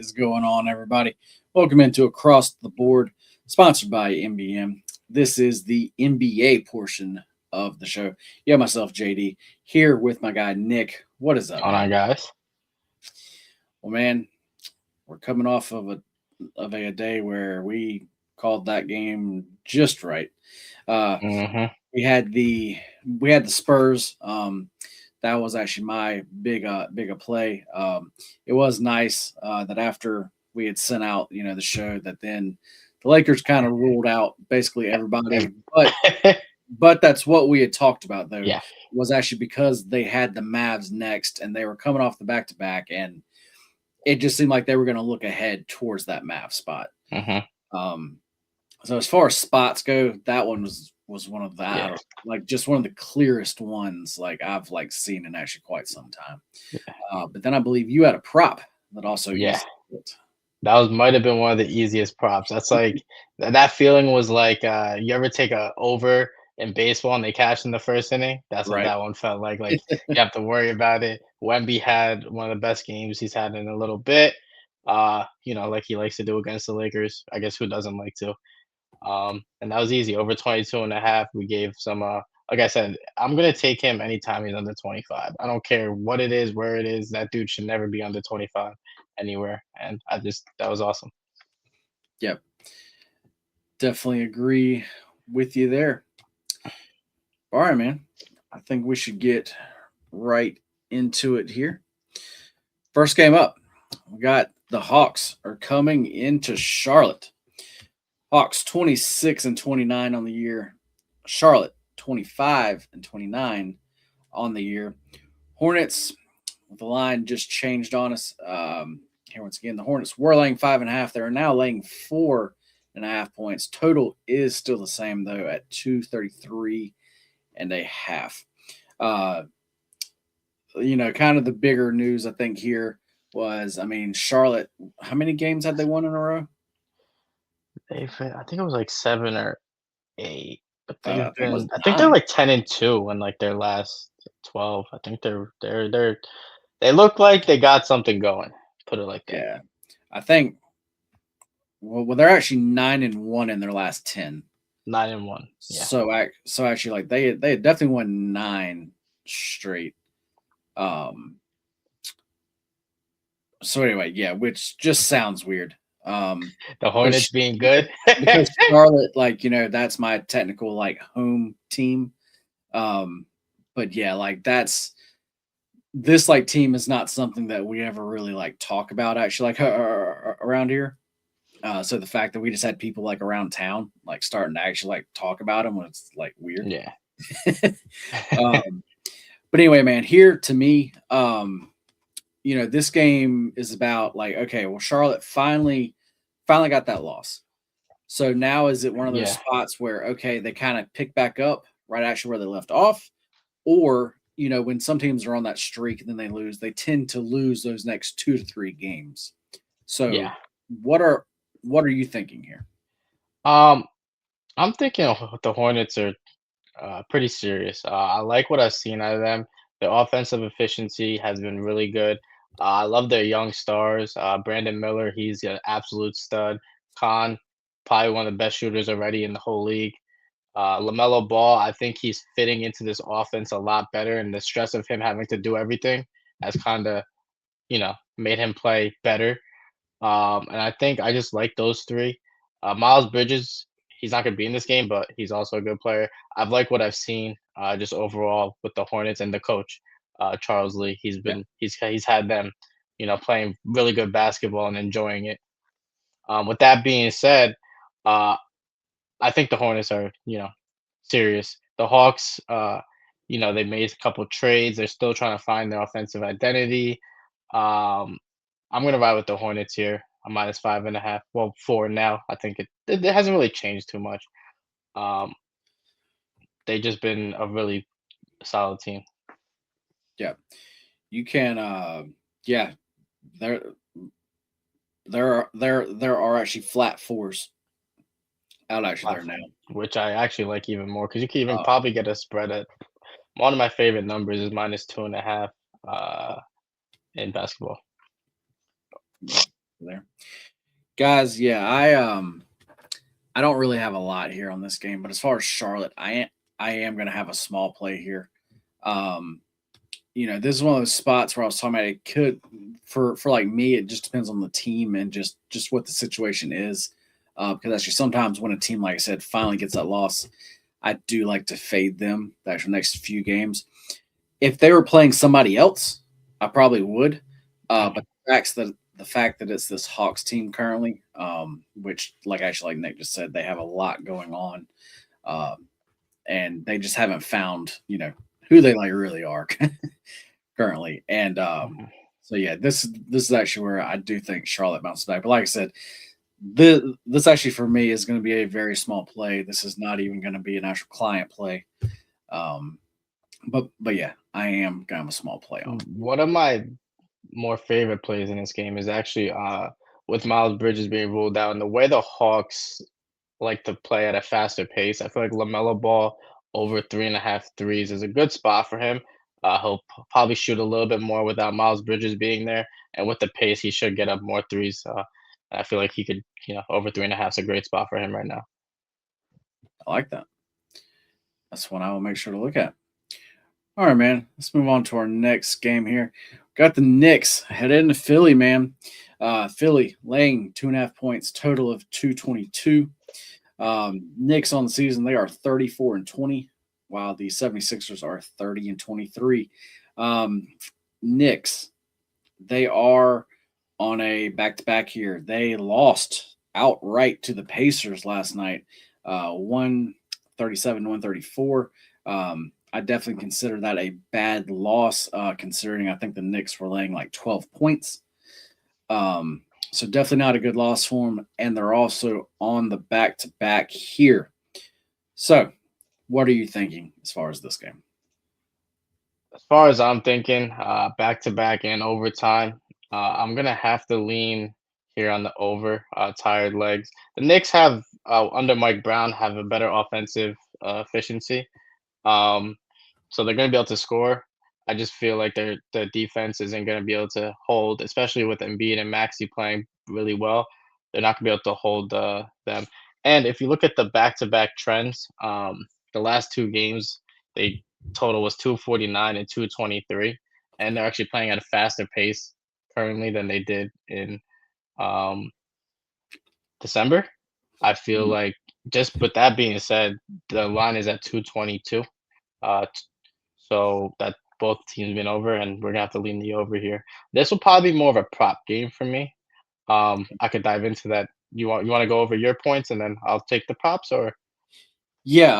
is going on, everybody? Welcome into Across the Board, sponsored by MBM. This is the NBA portion of the show. Yeah, myself, JD, here with my guy Nick. What is up, Hold on, man? guys. Well, man, we're coming off of a day where we called that game just right. Uh, hmm we had the we had the Spurs. That was actually my big play. It was nice that after we had sent out the show that then the Lakers kind of ruled out basically everybody, but that's what we had talked about though, yeah. was actually because they had the Mavs next and they were coming off the back to back, and it just seemed like they were going to look ahead towards that Mav spot. hmm Um, so as far as spots go, that one was one of Yeah. that, like just one of the clearest ones like I've like seen in actually quite some time. But then I believe you had a prop that also Yeah. eased it. That was might have been one of the easiest props. That's like that feeling was like you ever take a over in baseball and they cash in the first inning? That's what Right. that one felt like. Like you have to worry about it. Wemby had one of the best games he's had in a little bit. Like he likes to do against the Lakers. I guess who doesn't like to? And that was easy. Over 22 and a half. We gave some like I said, I'm gonna take him anytime he's under 25. I don't care what it is, where it is. That dude should never be under 25 anywhere. And that was awesome. Yep. Definitely agree with you there. All right, man. I think we should get right into it here. First game up, we got the Hawks are coming into Charlotte. Hawks 26 and 29 on the year. Charlotte 25 and 29 on the year. Hornets, the line just changed on us. Here once again, the Hornets were laying 5.5. They're now laying 4.5 points. Total is still the same though at 233.5. Uh, kind of the bigger news I think here was, I mean, Charlotte. How many games had they won in a row? I think it was like 7 or 8, but I they've think it was been. I think they're 9. like 10-2 in like their last 12. I think they look like they got something going. Put it like that. Yeah, I think. Well, they're actually 9-1 in their last 10. 9-1. Yeah. So actually, like they had definitely won 9 straight. Um. So anyway, yeah, which just sounds weird. The Because Hornets being good. because Charlotte, like that's my technical like home team. Um, but yeah, like that's this like team is not something that we ever really like talk about actually like around here. So the fact that we just had people like around town like starting to actually like talk about them was like weird. Yeah. um, but anyway, man, here to me, this game is about like, okay, well, Charlotte finally got that loss. So now is it one of those Yeah. spots where okay, they kind of pick back up right actually where they left off, or when some teams are on that streak and then they lose, they tend to lose those next 2 to 3 games. So Yeah. what are you thinking here? Um, I'm thinking the Hornets are pretty serious. I like what I've seen out of them. Their offensive efficiency has been really good. I love their young stars. Brandon Miller, he's an absolute stud. Khan, probably one of the best shooters already in the whole league. LaMelo Ball, I think he's fitting into this offense a lot better, and the stress of him having to do everything has kind of, made him play better. And I think I just like those three. Miles Bridges, he's not gonna be in this game, but he's also a good player. I've liked what I've seen just overall with the Hornets and the coach, Charles Lee. Yeah. He's had them, playing really good basketball and enjoying it. With that being said, uh, I think the Hornets are, serious. The Hawks, they made a couple trades. They're still trying to find their offensive identity. Um, I'm gonna ride with the Hornets here. A minus 5.5. Well, 4 now. I think it hasn't really changed too much. Um, they just been a really solid team. Yeah. You can yeah, there there are actually flat fours out actually there now. Platform, which I actually like even more because you can even Uh, probably get a spread at one of my favorite numbers is minus 2.5 uh in basketball. yeah. there, guys. Yeah, I don't really have a lot here on this game, but as far as Charlotte, I am going to have a small play here. Um, this is one of those spots where I was talking about it could for like me, it just depends on the team and just what the situation is. Because actually, sometimes when a team, like I said, finally gets that loss, I do like to fade them the actual next few games. If they were playing somebody else, I probably would. Mhm, But the fact that it's this Hawks team currently, which like Nick just said, they have a lot going on, um, and they just haven't found who they like really are currently. And mhm. so yeah, this is actually where I do think Charlotte bounces back. But like I said, this actually for me is going to be a very small play. This is not even going to be an actual client play. Um, but yeah, I am kind of a small play on it. One of my more favorite plays in this game is actually with Miles Bridges being ruled out and the way the Hawks like to play at a faster pace. I feel like LaMelo Ball over 3.5 threes is a good spot for him. He'll probably shoot a little bit more without Miles Bridges being there, and with the pace, he should get up more threes. I feel like he could, over 3.5 is a great spot for him right now. I like that. That's one I will make sure to look at. All right, man. Let's move on to our next game here. Got the Knicks headed into Philly, man. Philly laying 2.5 points, total of 222. Knicks on the season, they are 34-20, while the 76ers are 30-23. Um, Knicks, they are on a back to back here. They lost outright to the Pacers last night, 137 134. I definitely consider that a bad loss, considering I think the Knicks were laying like 12 points. Um, so definitely not a good loss for them. And they're also on the back to back here. So, what are you thinking as far as this game? As far as I'm thinking, back to back and overtime, I'm gonna have to lean here on the over. Tired legs. The Knicks have under Mike Brown have a better offensive efficiency. Um, so they're going to be able to score. I just feel like their defense isn't going to be able to hold, especially with Embiid and Maxi playing really well. They're not going to be able to hold them. And if you look at the back-to-back trends, the last two games, they total was 249 and 223, and they're actually playing at a faster pace currently than they did in um, December. I feel Mhm. like just with that being said, the line is at 222. So that both teams been over, and we're gonna have to lean the over here. This will probably be more of a prop game for me. I could dive into that. You want to go over your points, and then I'll take the props, or Yeah,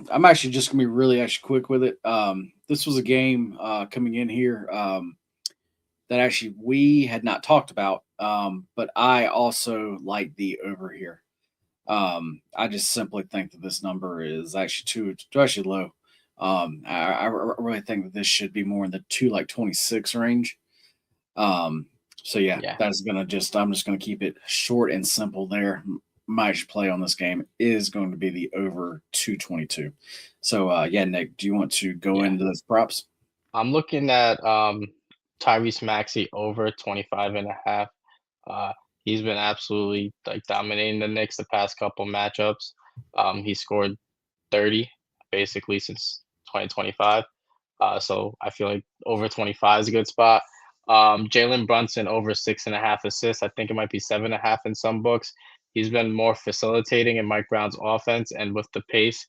I'm actually just gonna be really actually quick with it. This was a game coming in here that actually we had not talked about, but I also like the over here. I just simply think that this number is actually too actually low. I really think that this should be more in the 26 range. Um, so yeah, yeah. that's gonna just I'm just gonna keep it short and simple there. My actual play on this game is going to be the over 222. So yeah, Nick, do you want to go Yeah. into those props? I'm looking at Tyrese Maxey over 25.5. Uh, he's been absolutely like dominating the Knicks the past couple matchups. He scored 30 basically since 2025. So I feel like over 25 is a good spot. Jalen Brunson over 6.5 assists. I think it might be 7.5 in some books. He's been more facilitating in Mike Brown's offense, and with the pace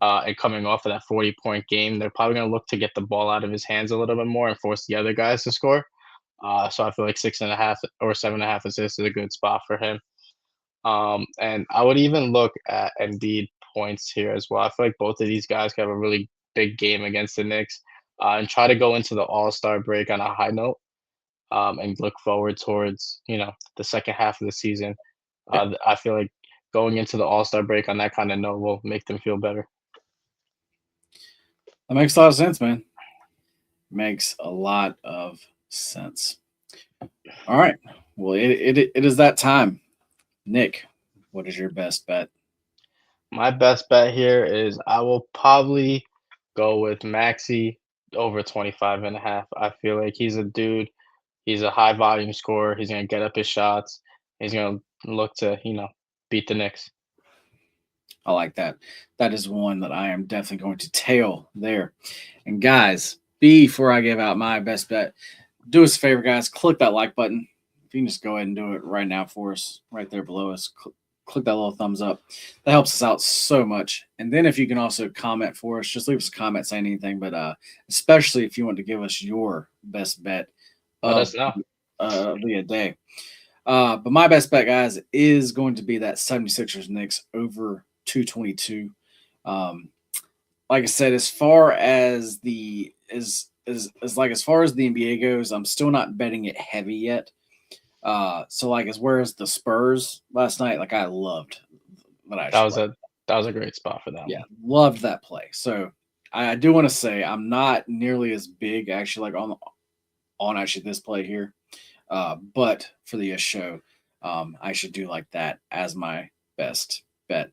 and coming off of that 40-point game, they're probably going to look to get the ball out of his hands a little bit more and force the other guys to score. So I feel like 6.5 or 7.5 assists is a good spot for him. And I would even look at Embiid points here as well. I feel like both of these guys could have a really big game against the Knicks, and try to go into the All-Star break on a high note, and look forward towards the second half of the season. Yeah, I feel like going into the All-Star break on that kind of note will make them feel better. that makes a lot of sense, man. Makes a lot of sense. All right. Well, it is that time. Nick, what is your best bet? My best bet here is I will probably go with Maxi over 25.5. I feel like he's a dude. He's a high volume scorer. He's gonna get up his shots. he's gonna look to, beat the Knicks. I like that. That is one that I am definitely going to tail there. And guys, before I give out my best bet, do us a favor, guys. Click that like button. If you can just go ahead and do it right now for us, right there below us. Click that little thumbs up. That helps us out so much. And then if you can also comment for us, just leave us a comment saying anything. But especially if you want to give us your best bet Let of us know. the day. But my best bet, guys, is going to be that 76ers Knicks over 222. Um, like I said, as far as the as far as the NBA goes, I'm still not betting it heavy yet. So like as whereas the Spurs last night, like I loved that I That actually was loved. a that was a great spot for that Yeah, one. loved that play. So I do want to say I'm not nearly as big actually like on actually this play here. But for the show, I should do like that as my best bet.